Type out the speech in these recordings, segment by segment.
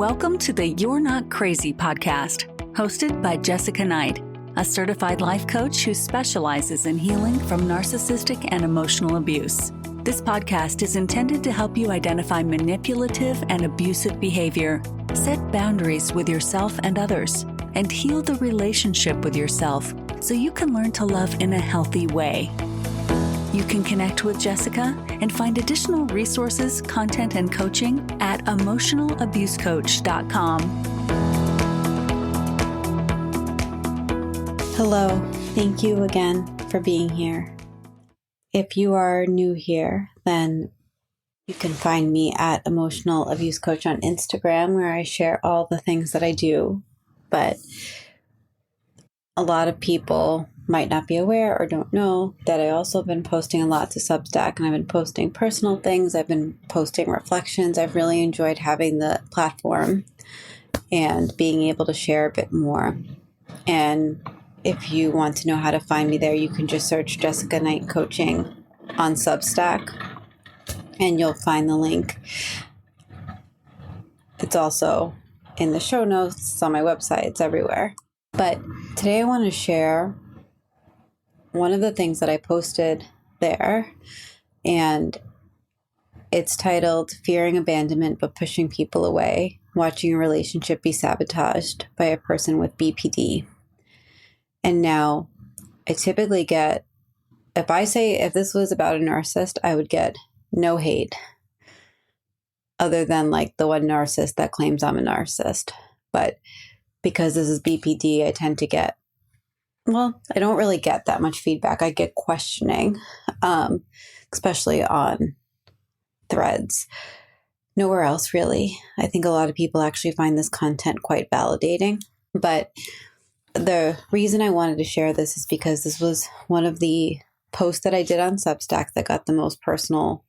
Welcome to the You're Not Crazy podcast, hosted by Jessica Knight, a certified life coach who specializes in healing from narcissistic and emotional abuse. This podcast is intended to help you identify manipulative and abusive behavior, set boundaries with yourself and others, and heal the relationship with yourself so you can learn to love in a healthy way. You can connect with Jessica and find additional resources, content, and coaching at emotionalabusecoach.com. Hello, thank you again for being here. If you are new here, then you can find me at Emotional Abuse Coach on Instagram, where I share all the things that I do. But a lot of people might not be aware or don't know that I also have been posting a lot to Substack, and I've been posting personal things. I've been posting reflections. I've really enjoyed having the platform and being able to share a bit more. And if you want to know how to find me there, you can just search Jessica Knight Coaching on Substack and you'll find the link. It's also in the show notes. It's on my website. It's everywhere. But today I want to share one of the things that I posted there, and it's titled Fearing Abandonment but Pushing People Away, Watching a Relationship Be Sabotaged by a Person with BPD. And now I typically get, if this was about a narcissist, I would get no hate other than like the one narcissist that claims I'm a narcissist. But because this is BPD, I tend to get, I don't really get that much feedback. I get questioning, especially on threads. Nowhere else, really. I think a lot of people actually find this content quite validating. But the reason I wanted to share this is because this was one of the posts that I did on Substack that got the most personal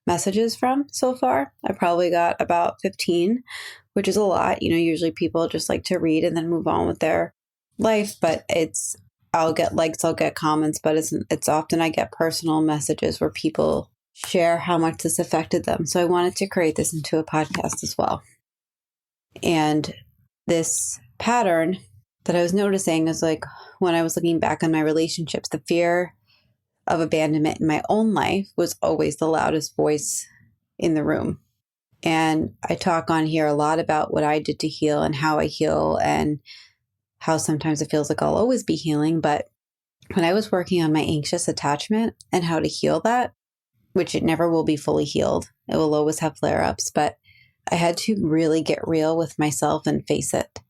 messages from so far. I probably got about 15, which is a lot. Usually people just like to read and then move on with their life, but I'll get likes, I'll get comments, but it's often I get personal messages where people share how much this affected them. So I wanted to create this into a podcast as well. And this pattern that I was noticing is like when I was looking back on my relationships, the fear of abandonment in my own life was always the loudest voice in the room. And I talk on here a lot about what I did to heal and how I heal and how sometimes it feels like I'll always be healing. But when I was working on my anxious attachment and how to heal that, which it never will be fully healed, it will always have flare-ups, but I had to really get real with myself and face it.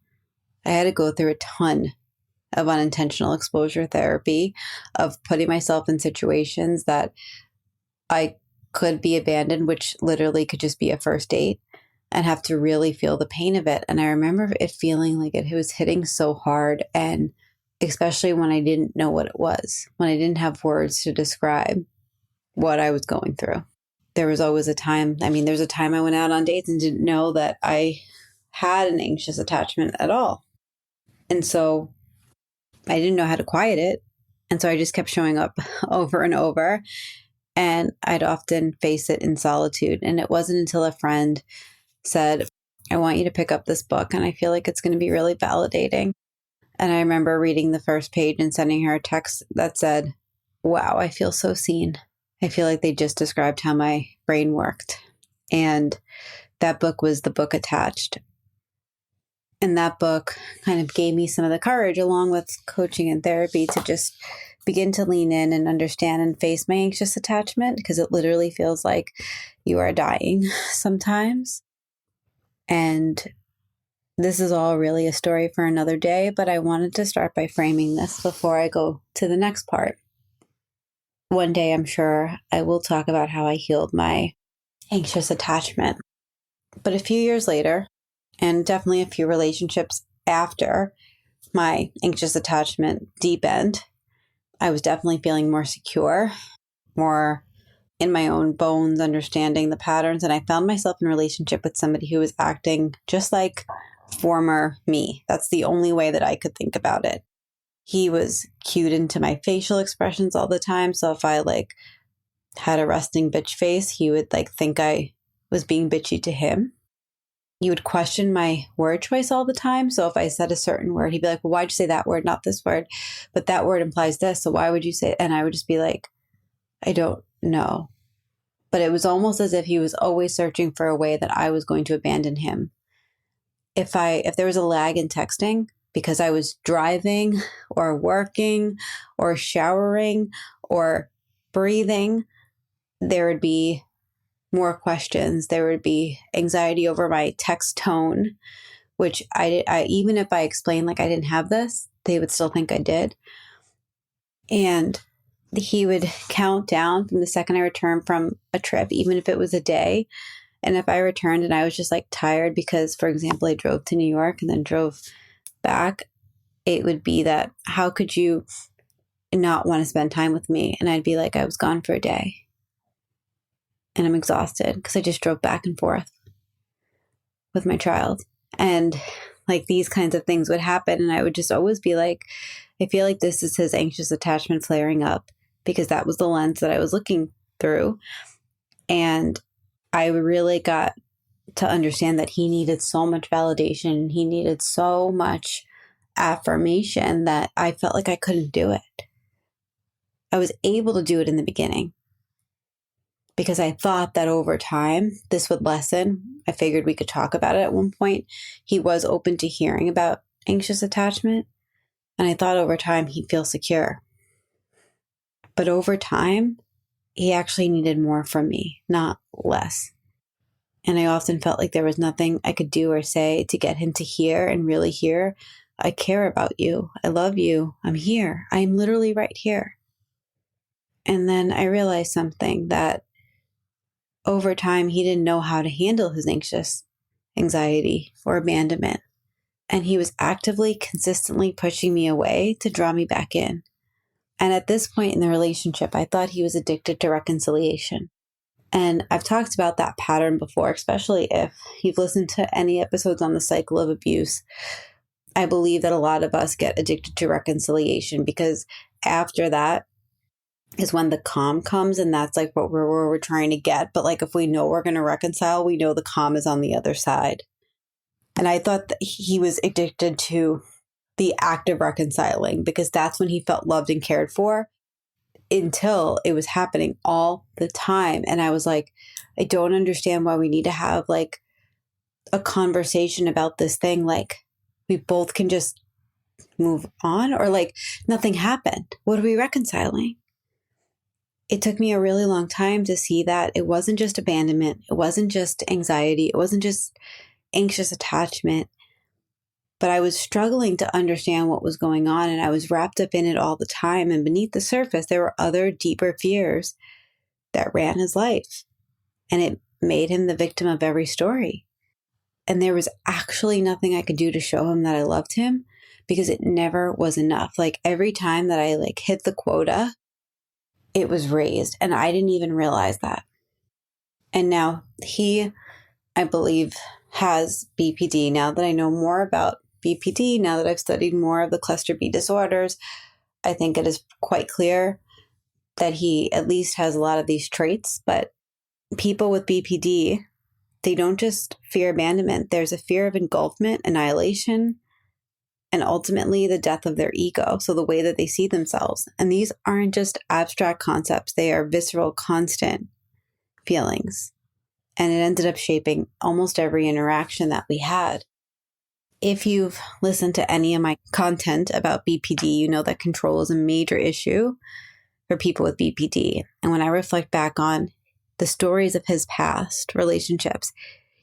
I had to go through a ton of unintentional exposure therapy, of putting myself in situations that I could be abandoned, which literally could just be a first date, and have to really feel the pain of it. And I remember it feeling like it was hitting so hard, and especially when I didn't know what it was, when I didn't have words to describe what I was going through. There was always a time, there's a time I went out on dates and didn't know that I had an anxious attachment at all. And so I didn't know how to quiet it. And so I just kept showing up over and over. And I'd often face it in solitude. And it wasn't until a friend said, I want you to pick up this book, and I feel like it's going to be really validating. And I remember reading the first page and sending her a text that said, wow, I feel so seen. I feel like they just described how my brain worked. And that book was the book Attached. And that book kind of gave me some of the courage, along with coaching and therapy, to just begin to lean in and understand and face my anxious attachment, because it literally feels like you are dying sometimes. And this is all really a story for another day, but I wanted to start by framing this before I go to the next part. One day, I'm sure I will talk about how I healed my anxious attachment. But a few years later, and definitely a few relationships after my anxious attachment deepened, I was definitely feeling more secure, more in my own bones, understanding the patterns. And I found myself in a relationship with somebody who was acting just like former me. That's the only way that I could think about it. He was cued into my facial expressions all the time. So if I had a resting bitch face, he would think I was being bitchy to him. he would question my word choice all the time. So if I said a certain word, he'd be like, well, why'd you say that word, not this word? But that word implies this. So why would you say it? And I would just be like, I don't know. But it was almost as if he was always searching for a way that I was going to abandon him. If there was a lag in texting because I was driving or working or showering or breathing, there would be more questions. There would be anxiety over my text tone, which I even if I explained like I didn't have this, they would still think I did. And he would count down from the second I returned from a trip, even if it was a day. And if I returned and I was just like tired because, for example, I drove to New York and then drove back, it would be that, how could you not want to spend time with me? And I'd be like, I was gone for a day and I'm exhausted because I just drove back and forth with my child. And like these kinds of things would happen. And I would just always be like, I feel like this is his anxious attachment flaring up, because that was the lens that I was looking through. And I really got to understand that he needed so much validation. He needed so much affirmation that I felt like I couldn't do it. I was able to do it in the beginning because I thought that over time this would lessen. I figured we could talk about it at one point. He was open to hearing about anxious attachment. And I thought over time he'd feel secure. But over time, he actually needed more from me, not less. And I often felt like there was nothing I could do or say to get him to hear and really hear, I care about you. I love you. I'm here. I'm literally right here. And then I realized something, that over time, he didn't know how to handle his anxiety or abandonment. And he was actively, consistently pushing me away to draw me back in. And at this point in the relationship, I thought he was addicted to reconciliation. And I've talked about that pattern before, especially if you've listened to any episodes on the cycle of abuse. I believe that a lot of us get addicted to reconciliation because after that is when the calm comes, and that's like what we're trying to get. But like if we know we're going to reconcile, we know the calm is on the other side. And I thought that he was addicted to the act of reconciling because that's when he felt loved and cared for, until it was happening all the time. And I was like, I don't understand why we need to have like a conversation about this thing. Like we both can just move on, or like nothing happened. What are we reconciling? It took me a really long time to see that it wasn't just abandonment. It wasn't just anxiety. It wasn't just anxious attachment. But I was struggling to understand what was going on, and I was wrapped up in it all the time. And beneath the surface, there were other deeper fears that ran his life, and it made him the victim of every story. And there was actually nothing I could do to show him that I loved him, because it never was enough. Like every time that I like hit the quota, it was raised, and I didn't even realize that. And now he, I believe, has BPD. Now that I know more about BPD, now that I've studied more of the cluster B disorders, I think it is quite clear that he at least has a lot of these traits. But people with BPD, they don't just fear abandonment. There's a fear of engulfment, annihilation, and ultimately the death of their ego. So the way that they see themselves. And these aren't just abstract concepts. They are visceral, constant feelings. And it ended up shaping almost every interaction that we had. If you've listened to any of my content about BPD, you know that control is a major issue for people with BPD. And when I reflect back on the stories of his past relationships,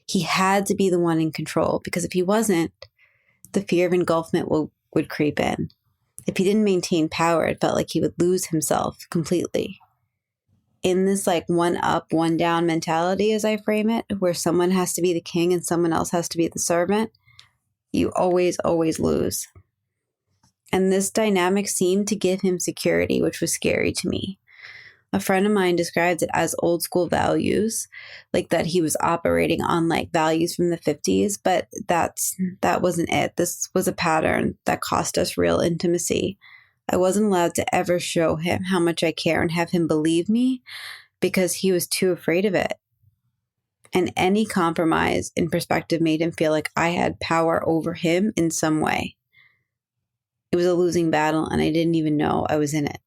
he had to be the one in control, because if he wasn't, the fear of engulfment would creep in. If he didn't maintain power, it felt like he would lose himself completely. In this like one up, one down mentality, as I frame it, where someone has to be the king and someone else has to be the servant, you always, always lose. And this dynamic seemed to give him security, which was scary to me. A friend of mine described it as old school values, like that he was operating on like values from the 50s, but that wasn't it. This was a pattern that cost us real intimacy. I wasn't allowed to ever show him how much I care and have him believe me, because he was too afraid of it. And any compromise in perspective made him feel like I had power over him in some way. It was a losing battle, and I didn't even know I was in it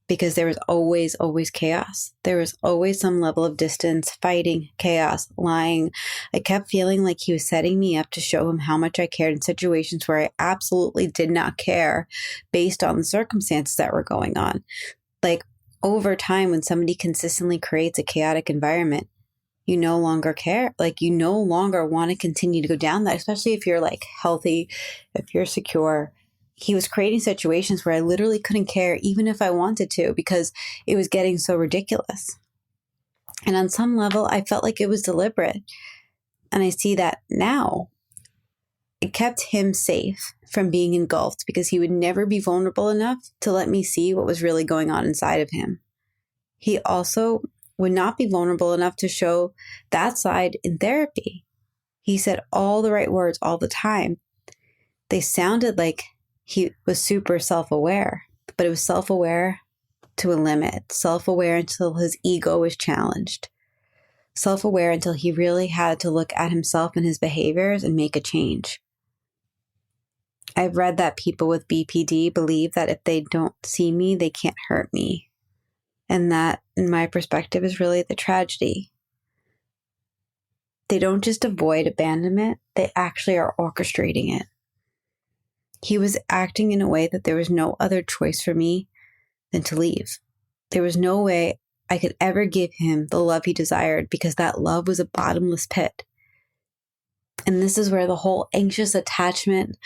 because there was always chaos. There was always some level of distance, fighting, chaos, lying. I kept feeling like he was setting me up to show him how much I cared in situations where I absolutely did not care based on the circumstances that were going on. Like over time, when somebody consistently creates a chaotic environment, you no longer care. Like you no longer want to continue to go down that, especially if you're like healthy, if you're secure. He was creating situations where I literally couldn't care even if I wanted to because it was getting so ridiculous. And on some level, I felt like it was deliberate. And I see that now. It kept him safe from being engulfed because he would never be vulnerable enough to let me see what was really going on inside of him. He also would not be vulnerable enough to show that side in therapy. He said all the right words all the time. They sounded like he was super self-aware, but it was self-aware to a limit, self-aware until his ego was challenged, self-aware until he really had to look at himself and his behaviors and make a change. I've read that people with BPD believe that if they don't see me, they can't hurt me. And that, in my perspective, is really the tragedy. They don't just avoid abandonment, they actually are orchestrating it. He was acting in a way that there was no other choice for me than to leave. There was no way I could ever give him the love he desired because that love was a bottomless pit. And this is where the whole anxious attachment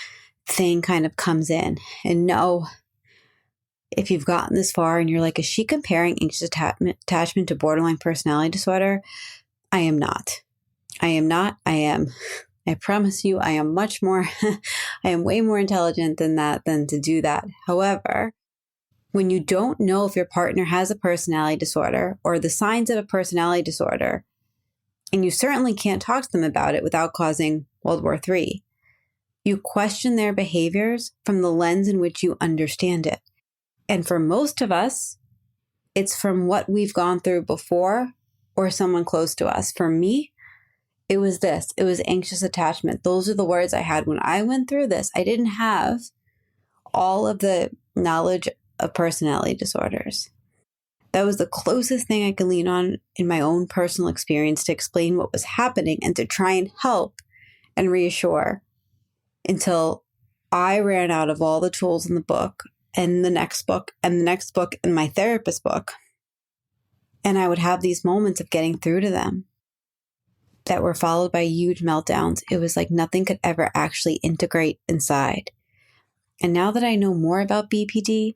thing kind of comes in. And no, if you've gotten this far and you're like, is she comparing anxious attachment to borderline personality disorder? I am not. I am. I promise you, I am much more, I am way more intelligent than that, than to do that. However, when you don't know if your partner has a personality disorder or the signs of a personality disorder, and you certainly can't talk to them about it without causing World War III, you question their behaviors from the lens in which you understand it. And for most of us, it's from what we've gone through before or someone close to us. For me, it was this. It was anxious attachment. Those are the words I had when I went through this. I didn't have all of the knowledge of personality disorders. That was the closest thing I could lean on in my own personal experience to explain what was happening and to try and help and reassure until I ran out of all the tools in the book and the next book and the next book and my therapist book. And I would have these moments of getting through to them that were followed by huge meltdowns. It was like nothing could ever actually integrate inside. And now that I know more about BPD,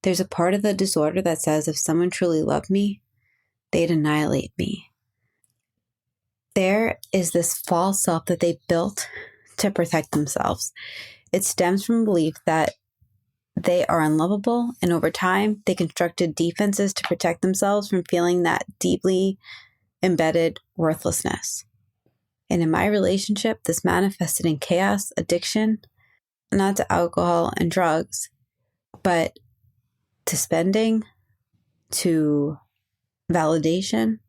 there's a part of the disorder that says if someone truly loved me, they'd annihilate me. There is this false self that they built to protect themselves. It stems from a belief that they are unlovable, and over time, they constructed defenses to protect themselves from feeling that deeply embedded worthlessness. And in my relationship, this manifested in chaos, addiction, not to alcohol and drugs, but to spending, to validation.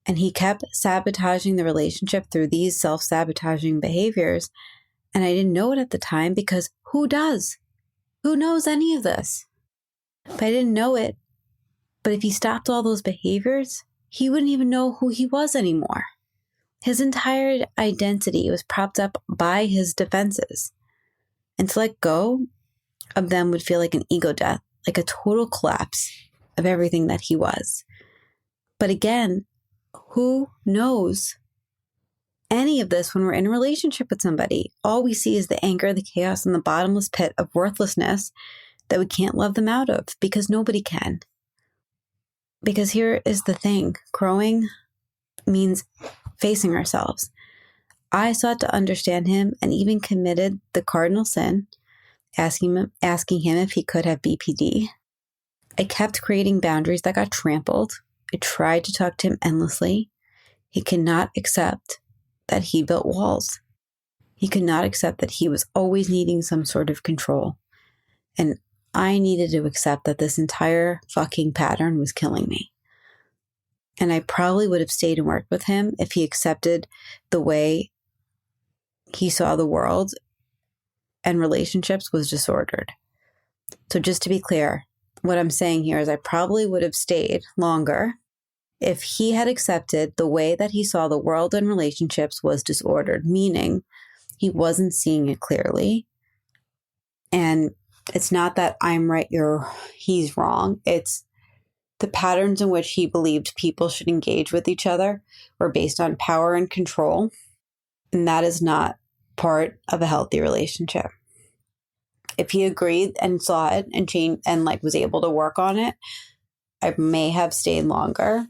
And he kept sabotaging the relationship through these self-sabotaging behaviors. And I didn't know it at the time because who does? Who knows any of this? But I didn't know it. But if he stopped all those behaviors, he wouldn't even know who he was anymore. His entire identity was propped up by his defenses. And to let go of them would feel like an ego death, like a total collapse of everything that he was. But again, who knows any of this when we're in a relationship with somebody? All we see is the anger, the chaos, and the bottomless pit of worthlessness that we can't love them out of because nobody can. Because here is the thing, growing means facing ourselves. I sought to understand him and even committed the cardinal sin, asking him if he could have BPD. I kept creating boundaries that got trampled. I tried to talk to him endlessly. He could not accept that he built walls. He could not accept that he was always needing some sort of control. And I needed to accept that this entire fucking pattern was killing me. And I probably would have stayed and worked with him if he accepted the way he saw the world and relationships was disordered. So just to be clear, what I'm saying here is I probably would have stayed longer if he had accepted the way that he saw the world and relationships was disordered, meaning he wasn't seeing it clearly. And it's not that I'm right, he's wrong. It's the patterns in which he believed people should engage with each other were based on power and control. And that is not part of a healthy relationship. If he agreed and saw it and changed and was able to work on it, I may have stayed longer,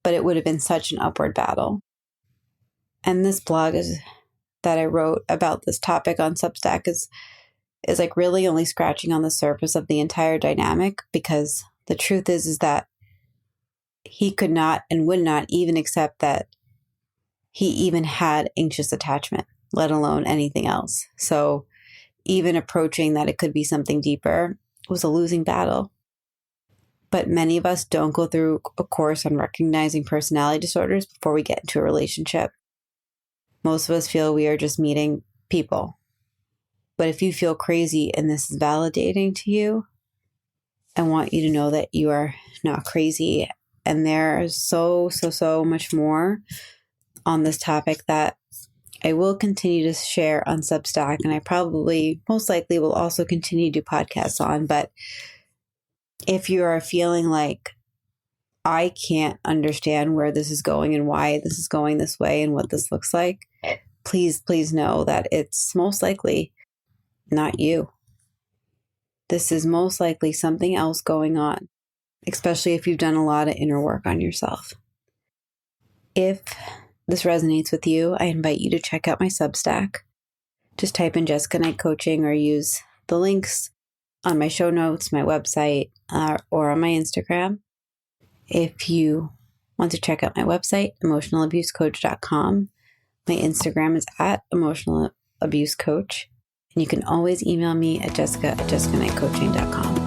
but it would have been such an upward battle. And this blog that I wrote about this topic on Substack is really only scratching on the surface of the entire dynamic, because the truth is that he could not and would not even accept that he even had anxious attachment, let alone anything else. So even approaching that it could be something deeper was a losing battle. But many of us don't go through a course on recognizing personality disorders before we get into a relationship. Most of us feel we are just meeting people. But if you feel crazy and this is validating to you, I want you to know that you are not crazy. And there is so much more on this topic that I will continue to share on Substack. And I most likely will also continue to do podcasts on. But if you are feeling like I can't understand where this is going and why this is going this way and what this looks like, please know that it's most likely not you. This is most likely something else going on, especially if you've done a lot of inner work on yourself. If this resonates with you, I invite you to check out my Substack. Just type in Jessica Knight Coaching or use the links on my show notes, my website, or on my Instagram. If you want to check out my website, emotionalabusecoach.com, my Instagram is @emotionalabusecoach. And you can always email me at jessica@jessicaknightcoaching.com.